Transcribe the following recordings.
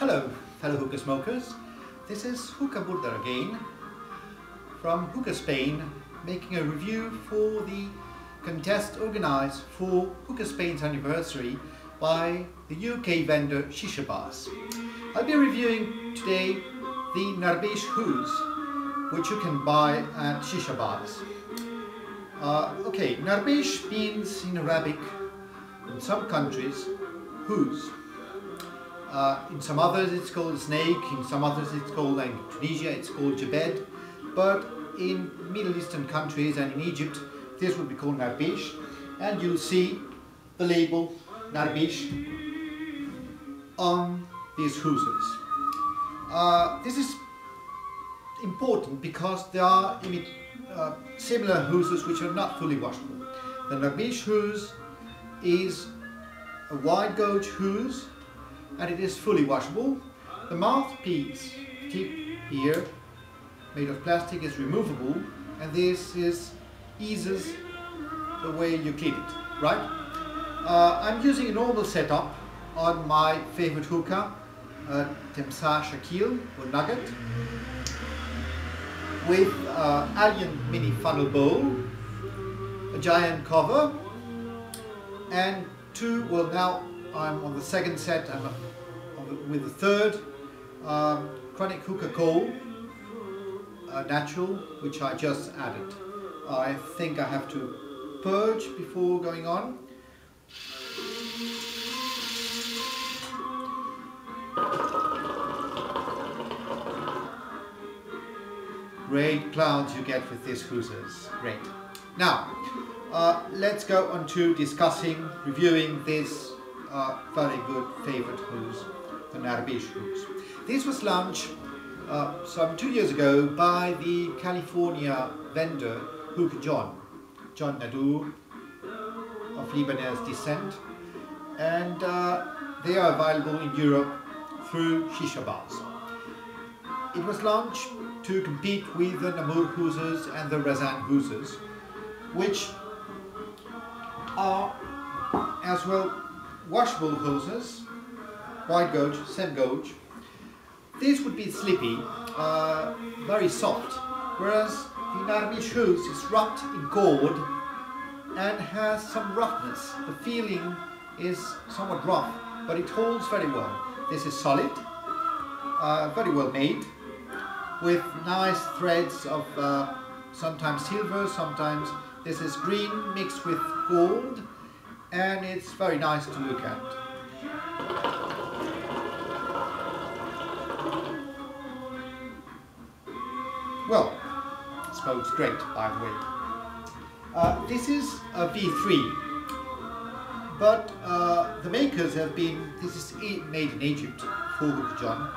Hello, fellow hookah smokers. This is Hookah-Burdar again from HOOKAHSPAIN, making a review for the contest organised for HOOKAHSPAIN's anniversary by the UK vendor SHISHABUZZ. I'll be reviewing today the Narbish Hose, which you can buy at SHISHABUZZ. Narbish means in Arabic, in some countries, hose. In some others it's called snake, in some others it's called, like in Tunisia it's called jabed, but in Middle Eastern countries and in Egypt this would be called Narbish, and you'll see the label Narbish on these hoses. This is important because there are similar hoses which are not fully washable. The Narbish hose is a wide gauge hose and it is fully washable. The mouthpiece tip here, made of plastic, is removable, and this eases the way you clean it, right? I'm using a normal setup on my favorite hookah, Temsa Shakil or Nugget, with Alien mini funnel bowl, a giant cover, and now I'm on the second set, and with the third chronic hookah coal, natural, which I just added. I think I have to purge before going on. Great clouds you get with these hoses, great. Now, let's go on to reviewing this very good favorite hose, the Narbish hose. This was launched some 2 years ago by the California vendor John Nadur, of Lebanese descent, and they are available in Europe through SHISHABUZZ. It was launched to compete with the Namur hoses and the Razan hoses, which are as well washable hoses, wide gauge, same gauge. This would be slippy, very soft, whereas the Narbish hose is wrapped in cord and has some roughness. The feeling is somewhat rough, but it holds very well. This is solid, very well made, with nice threads of sometimes silver, sometimes this is green mixed with gold, and it's very nice to look at. Well, it smokes great, by the way. This is a V3, but the makers have been, this is made in Egypt, for Hookah John,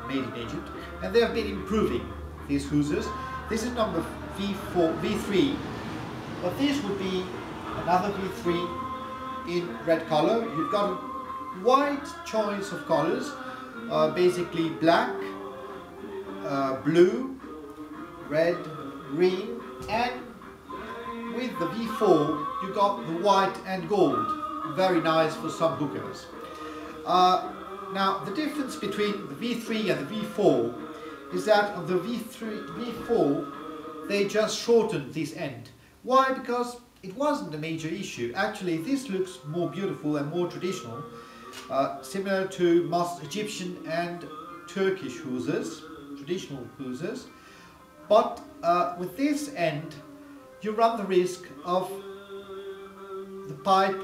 made in Egypt, and they have been improving these hoses. This is number V3, but this would be another V3 in red color. You've got a wide choice of colors, basically black, blue, red, green, and with the V4 you got the white and gold. Very nice for some hookahs. Now the difference between the V3 and the V4 is that on the V4 they just shortened this end. Why? Because it wasn't a major issue. Actually, this looks more beautiful and more traditional, similar to most Egyptian and Turkish hoses, traditional hoses. But with this end, you run the risk of the pipe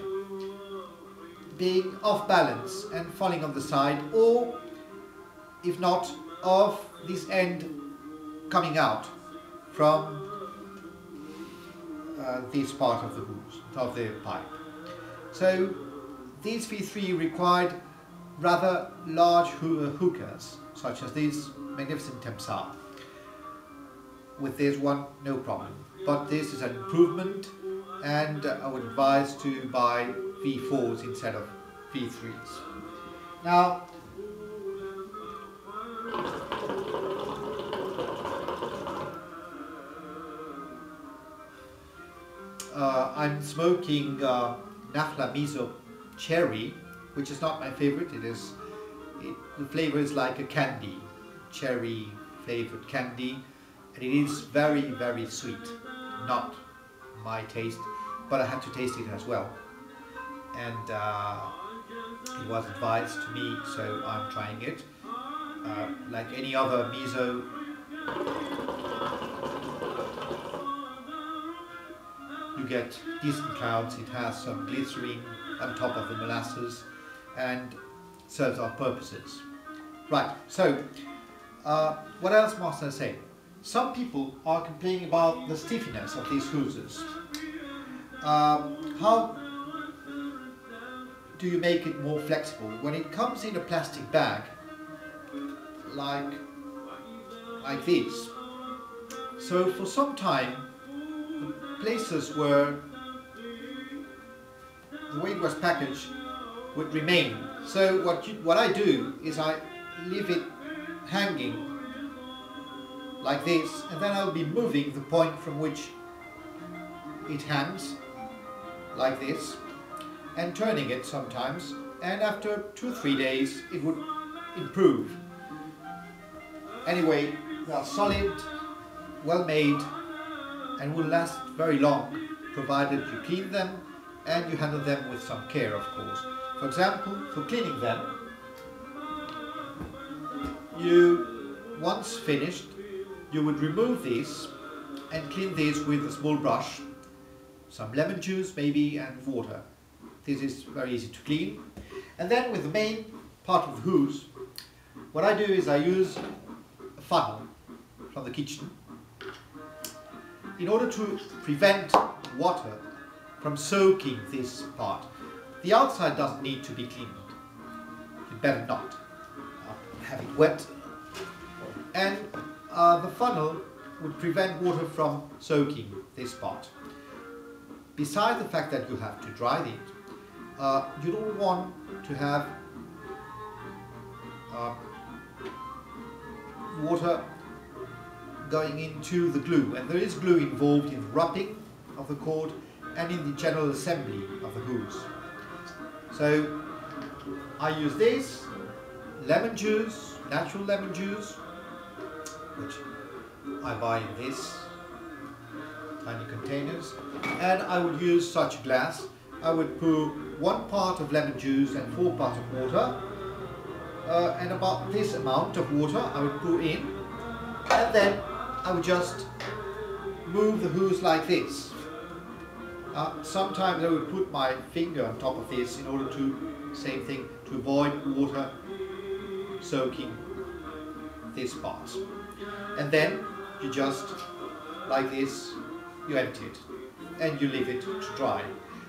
being off balance and falling on the side, or if not, of this end coming out from this part of the hose, of the pipe. So these V3 required rather large hookahs, such as these magnificent Temsa. With this one, no problem. But this is an improvement, and I would advise to buy V4s instead of V3s. Now, I'm smoking Nafla Miso Cherry, which is not my favorite. It is The flavor is like a candy, cherry flavored candy, and it is very, very sweet. Not my taste, but I had to taste it as well. And it was advised to me, so I'm trying it. Like any other miso, you get decent clouds. It has some glycerin on top of the molasses and serves our purposes. Right, so what else must I say? Some people are complaining about the stiffiness of these hooses. How do you make it more flexible? When it comes in a plastic bag, like this, so for some time, the places where the way it was packaged would remain. So what I do is I leave it hanging like this, and then I'll be moving the point from which it hangs like this and turning it sometimes, and after 2-3 days it would improve. Anyway, they are solid, well made, and will last very long, provided you clean them and you handle them with some care, of course. For example, for cleaning them, once finished, you would remove these and clean these with a small brush, some lemon juice maybe, and water. This is very easy to clean. And then with the main part of the hose, what I do is I use a funnel from the kitchen in order to prevent water from soaking this part. The outside doesn't need to be cleaned. You better not have it wet. And the funnel would prevent water from soaking this part. Besides the fact that you have to dry it, you don't want to have water going into the glue, and there is glue involved in the wrapping of the cord and in the general assembly of the hose. So I use this lemon juice, natural lemon juice, which I buy in this tiny containers, and I would use such glass. I would put 1 part of lemon juice and 4 parts of water, and about this amount of water I would put in, and then I would just move the hose like this. Sometimes I would put my finger on top of this in order to, same thing, to avoid water soaking this part. And then you just, like this, you empty it and you leave it to dry.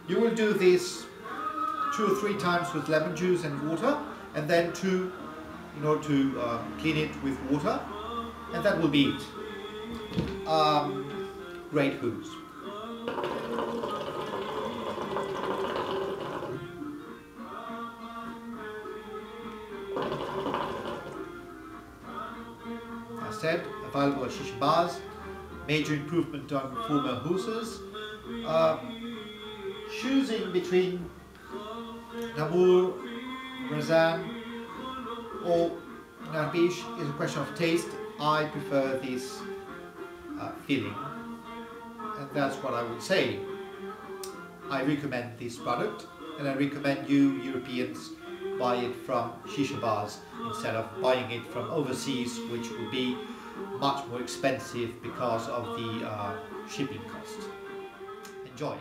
You will do this 2 or 3 times with lemon juice and water, and then 2 in order to clean it with water, and that will be it. Great hose. As said, available at SHISHABUZZ. Major improvement on former hoses. Choosing between Namur, Razan or Narbish is a question of taste. I prefer this feeling, and that's what I would say. I recommend this product, and I recommend you Europeans buy it from SHISHABUZZ instead of buying it from overseas, which will be much more expensive because of the shipping cost. Enjoy!